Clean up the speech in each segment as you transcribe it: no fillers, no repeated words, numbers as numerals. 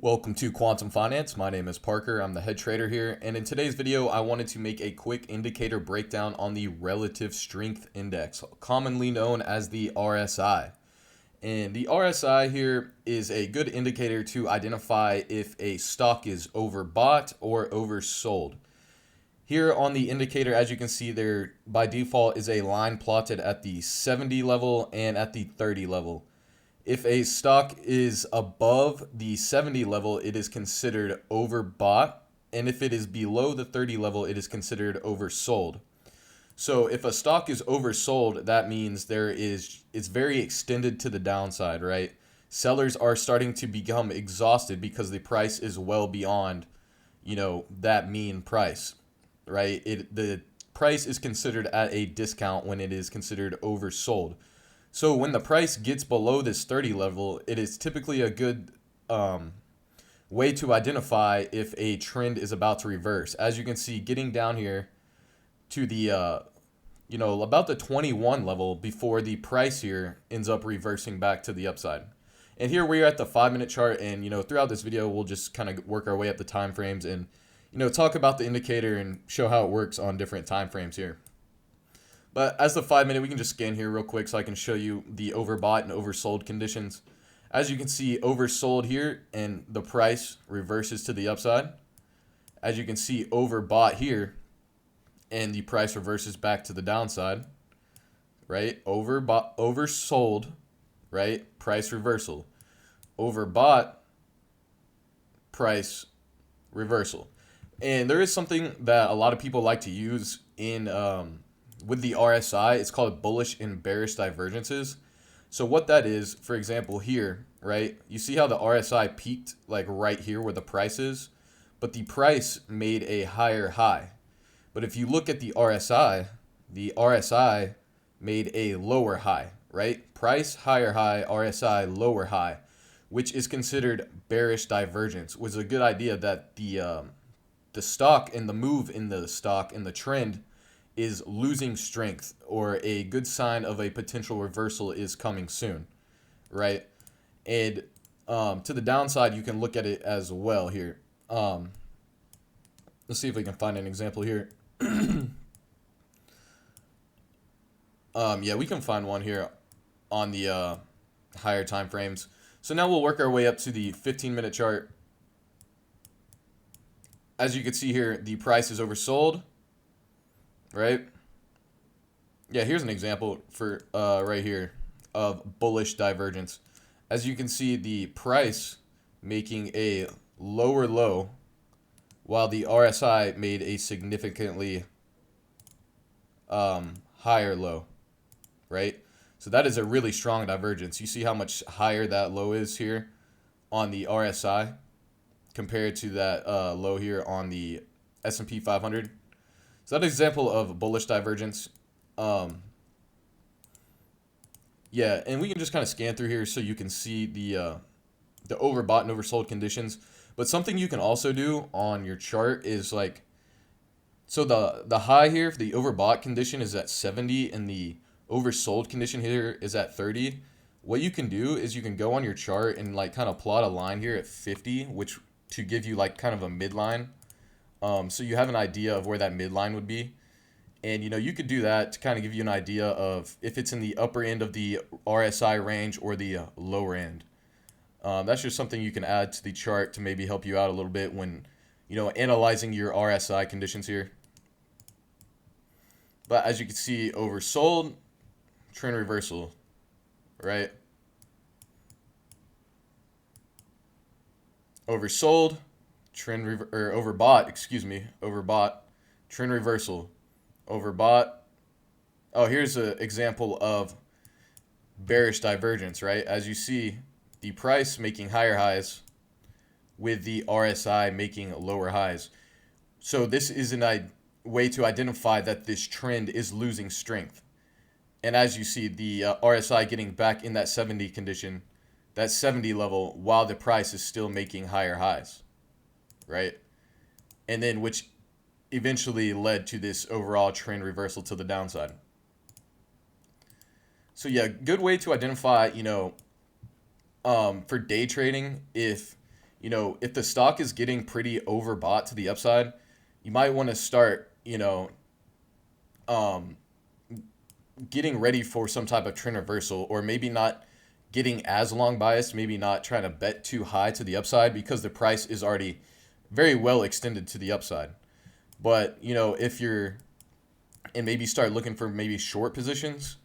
Welcome to Quantum Finance. My name is Parker. I'm the head trader here. And in today's video, I wanted to make a quick indicator breakdown on the Relative Strength Index, commonly known as the RSI. And the RSI here is a good indicator to identify if a stock is overbought or oversold. Here on the indicator, as you can see, there by default is a line plotted at the 70 level and at the 30 level. If a stock is above the 70 level, it is considered overbought. And if it is below the 30 level, it is considered oversold. So if a stock is oversold, that means it's very extended to the downside, right? Sellers are starting to become exhausted because the price is well beyond, that mean price, right? The price is considered at a discount when it is considered oversold. So when the price gets below this 30 level, it is typically a good way to identify if a trend is about to reverse. As you can see, getting down here to the, about the 21 level before the price here ends up reversing back to the upside. And here we are at the 5-minute chart, and throughout this video, we'll just kind of work our way up the time frames and talk about the indicator and show how it works on different time frames here. But as the 5-minute, we can just scan here real quick so I can show you the overbought and oversold conditions. As you can see, oversold here and the price reverses to the upside. As you can see, overbought here and the price reverses back to the downside. Right? Oversold, right? Price reversal. Overbought, price reversal. And there is something that a lot of people like to use in with the RSI. It's called bullish and bearish divergences. So what that is, for example, here, right? You see how the RSI peaked like right here where the price is, but the price made a higher high. But if you look at the RSI made a lower high, right? Price higher high, RSI lower high, which is considered bearish divergence. Was a good idea that the stock and the move in the stock and the trend is losing strength, or a good sign of a potential reversal is coming soon, right? And to the downside, you can look at it as well here. Let's see if we can find an example here. Yeah, we can find one here on the higher time frames. So now we'll work our way up to the 15-minute chart. As you can see here, the price is oversold, right? Yeah, here's an example for right here of bullish divergence. As you can see, the price making a lower low while the RSI made a significantly higher low, right? So that is a really strong divergence. You see how much higher that low is here on the RSI compared to that low here on the S&P 500. So that example of bullish divergence. Yeah, and we can just kind of scan through here so you can see the overbought and oversold conditions. But something you can also do on your chart is like, so the high here, the overbought condition is at 70 and the oversold condition here is at 30. What you can do is you can go on your chart and like kind of plot a line here at 50, which to give you like kind of a midline. So you have an idea of where that midline would be. And, you could do that to kind of give you an idea of if it's in the upper end of the RSI range or the lower end. That's just something you can add to the chart to maybe help you out a little bit when, analyzing your RSI conditions here. But as you can see, oversold, trend reversal, right? Oversold, overbought, overbought, trend reversal, overbought. Oh, here's an example of bearish divergence, right? As you see, the price making higher highs with the RSI making lower highs. So this is a way to identify that this trend is losing strength. And as you see, the RSI getting back in that 70 condition, that 70 level, while the price is still making higher highs, right? And then which eventually led to this overall trend reversal to the downside. So yeah, good way to identify, for day trading if if the stock is getting pretty overbought to the upside, you might want to start, um, getting ready for some type of trend reversal, or maybe not getting as long biased, maybe not trying to bet too high to the upside because the price is already very well extended to the upside. But, if you're, and maybe start looking for maybe short positions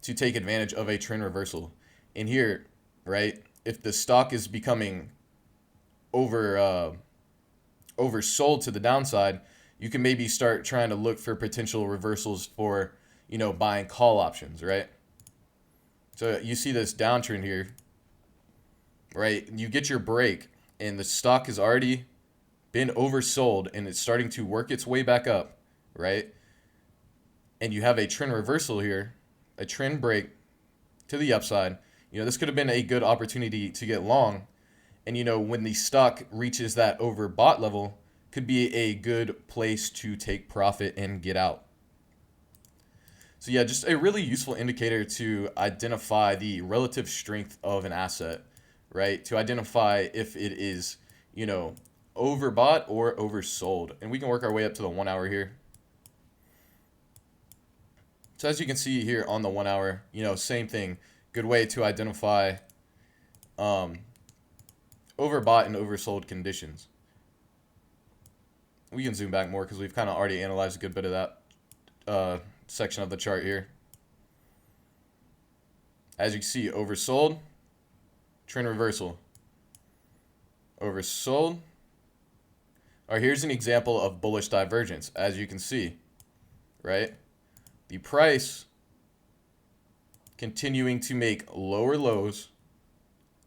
to take advantage of a trend reversal. And here, right, if the stock is becoming oversold to the downside, you can maybe start trying to look for potential reversals for, buying call options, right? So you see this downtrend here, right? You get your break and the stock has already been oversold and it's starting to work its way back up, right? And you have a trend reversal here, a trend break to the upside. This could have been a good opportunity to get long. And, when the stock reaches that overbought level, could be a good place to take profit and get out. So yeah, just a really useful indicator to identify the relative strength of an asset, right? To identify if it is, overbought or oversold. And we can work our way up to the 1 hour here. So as you can see here on the 1 hour, same thing. Good way to identify overbought and oversold conditions. We can zoom back more because we've kind of already analyzed a good bit of that section of the chart here. As you can see, oversold, trend reversal. Oversold. All right, here's an example of bullish divergence. As you can see, right? The price continuing to make lower lows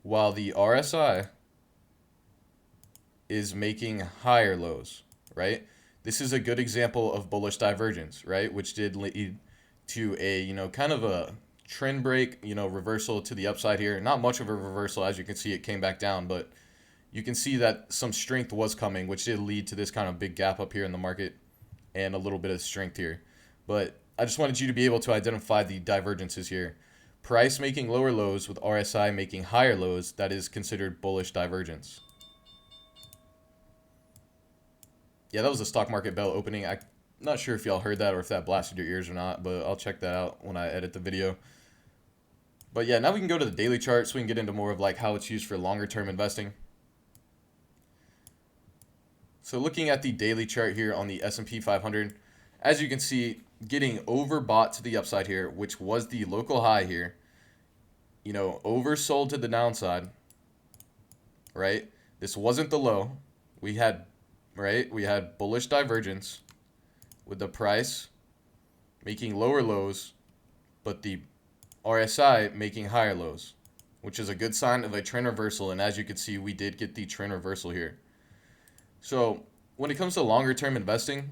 while the RSI is making higher lows, right? This is a good example of bullish divergence, right? Which did lead to a, kind of a trend break, reversal to the upside here. Not much of a reversal. As you can see, it came back down, but you can see that some strength was coming, which did lead to this kind of big gap up here in the market and a little bit of strength here. But I just wanted you to be able to identify the divergences here. Price making lower lows with RSI making higher lows, that is considered bullish divergence. Yeah, that was the stock market bell opening. I'm not sure if y'all heard that or if that blasted your ears or not, but I'll check that out when I edit the video. But yeah, now we can go to the daily chart so we can get into more of like how it's used for longer term investing. So looking at the daily chart here on the S&P 500, as you can see, getting overbought to the upside here, which was the local high here, oversold to the downside, right? This wasn't the low. We had bullish divergence with the price making lower lows, but the RSI making higher lows, which is a good sign of a trend reversal. And as you can see, we did get the trend reversal here. So when it comes to longer term investing,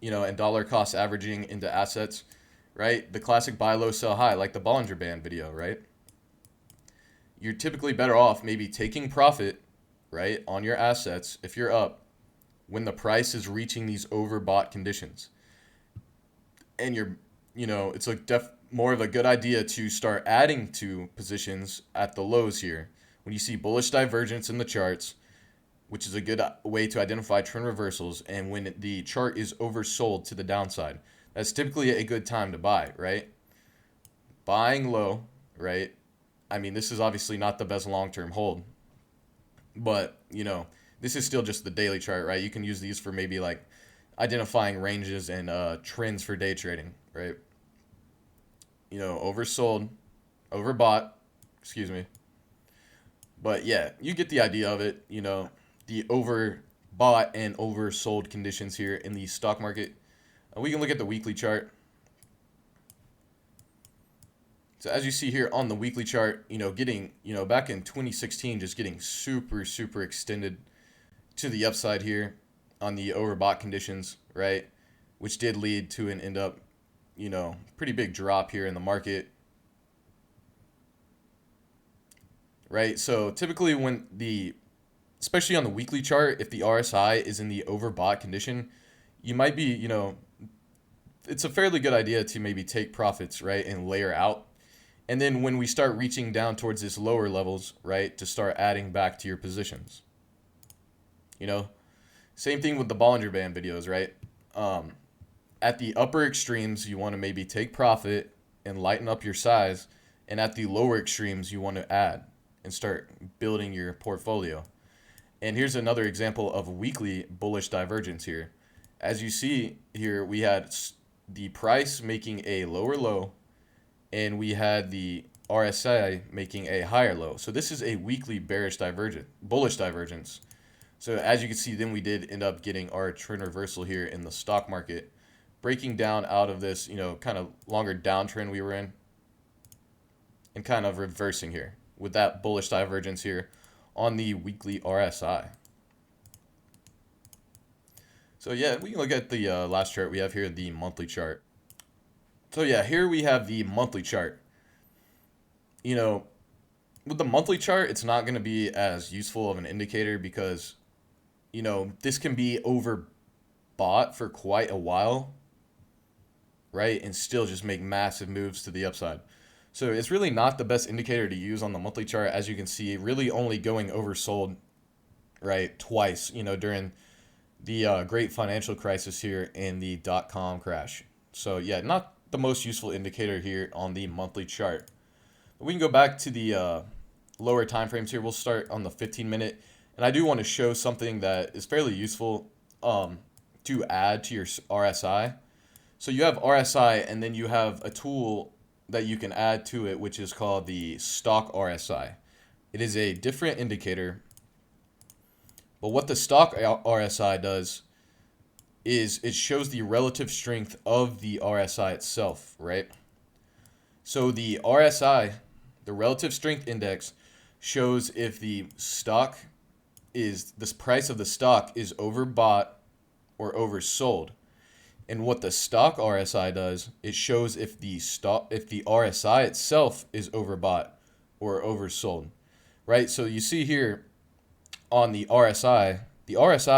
and dollar cost averaging into assets, right? The classic buy low, sell high, like the Bollinger Band video, right? You're typically better off maybe taking profit, right, on your assets if you're up when the price is reaching these overbought conditions. And it's more of a good idea to start adding to positions at the lows here. When you see bullish divergence in the charts, which is a good way to identify trend reversals, and when the chart is oversold to the downside, that's typically a good time to buy, right? Buying low, right? I mean, this is obviously not the best long-term hold, but, this is still just the daily chart, right? You can use these for maybe like identifying ranges and trends for day trading, right? Oversold, overbought, excuse me. But yeah, you get the idea of it, the overbought and oversold conditions here in the stock market. We can look at the weekly chart. So as you see here on the weekly chart, getting, back in 2016, just getting super, super extended to the upside here on the overbought conditions, right? Which did lead to an pretty big drop here in the market, right? So typically especially on the weekly chart, if the RSI is in the overbought condition, you might be, it's a fairly good idea to maybe take profits, right, and layer out And then when we start reaching down towards this lower levels, right, to start adding back to your positions. You know, same thing with the Bollinger Band videos, right? At the upper extremes, you want to maybe take profit and lighten up your size. And at the lower extremes, you want to add and start building your portfolio. And here's another example of weekly bullish divergence here. As you see here, we had the price making a lower low, and we had the RSI making a higher low. So this is a weekly bullish divergence. So as you can see, then we did end up getting our trend reversal here in the stock market, breaking down out of this, kind of longer downtrend we were in, and kind of reversing here with that bullish divergence here on the weekly RSI. So yeah, we can look at the last chart we have here, the monthly chart. So yeah, here we have the monthly chart. With the monthly chart, it's not going to be as useful of an indicator because, this can be overbought for quite a while, right? And still just make massive moves to the upside. So it's really not the best indicator to use on the monthly chart. As you can see, really only going oversold, right, twice, during the great financial crisis here in the .com crash. So yeah, not the most useful indicator here on the monthly chart. But we can go back to the lower time frames here. We'll start on the 15-minute. And I do want to show something that is fairly useful to add to your RSI. So you have RSI, and then you have a tool that you can add to it, which is called the stock RSI. It is a different indicator, but what the stock RSI does is it shows the relative strength of the RSI itself, right? So the RSI, the relative strength index, shows if the price of the stock is overbought or oversold. And what the stock RSI does, it shows if the RSI itself is overbought or oversold, right? So you see here on the RSI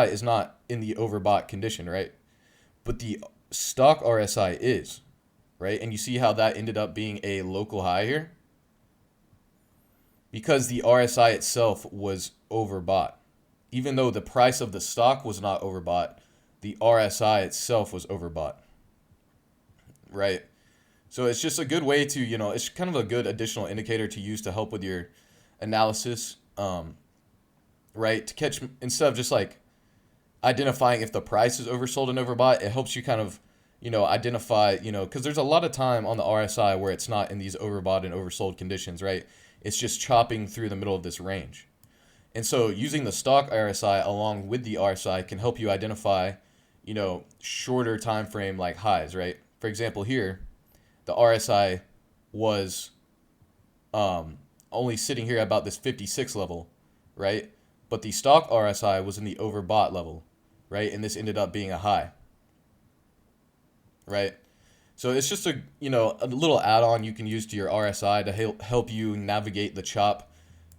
is not in the overbought condition, right? But the stock RSI is, right? And you see how that ended up being a local high here? Because the RSI itself was overbought. Even though the price of the stock was not overbought, the RSI itself was overbought, right? So it's just a good way to, it's kind of a good additional indicator to use to help with your analysis, right? To catch, instead of just like identifying if the price is oversold and overbought, it helps you kind of, identify, because there's a lot of time on the RSI where it's not in these overbought and oversold conditions, right? It's just chopping through the middle of this range. And so using the stock RSI along with the RSI can help you identify, shorter time frame like highs, right? For example, here, the RSI was only sitting here at about this 56 level, right? But the stock RSI was in the overbought level, right? And this ended up being a high, right? So it's just a little add-on you can use to your RSI to help you navigate the chop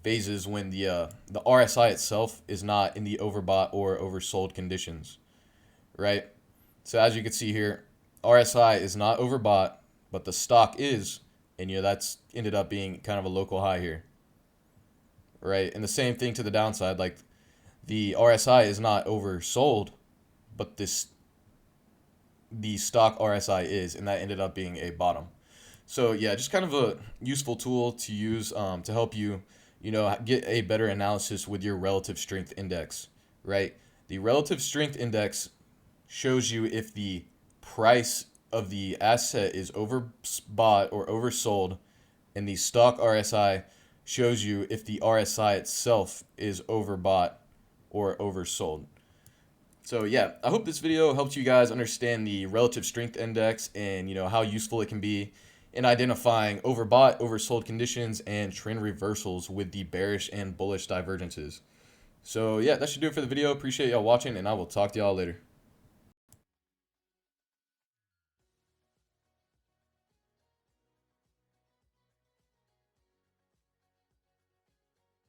phases when the RSI itself is not in the overbought or oversold conditions, right? So as you can see here, RSI is not overbought, but the stock is, and that's ended up being kind of a local high here, right? And the same thing to the downside, like the RSI is not oversold, but the stock RSI is, and that ended up being a bottom. So yeah, just kind of a useful tool to use to help you, get a better analysis with your relative strength index, right? The relative strength index shows you if the price of the asset is overbought or oversold, and the stock RSI shows you if the RSI itself is overbought or oversold. So yeah, I hope this video helped you guys understand the relative strength index and how useful it can be in identifying overbought, oversold conditions and trend reversals with the bearish and bullish divergences. So yeah, that should do it for the video. Appreciate y'all watching, and I will talk to y'all later.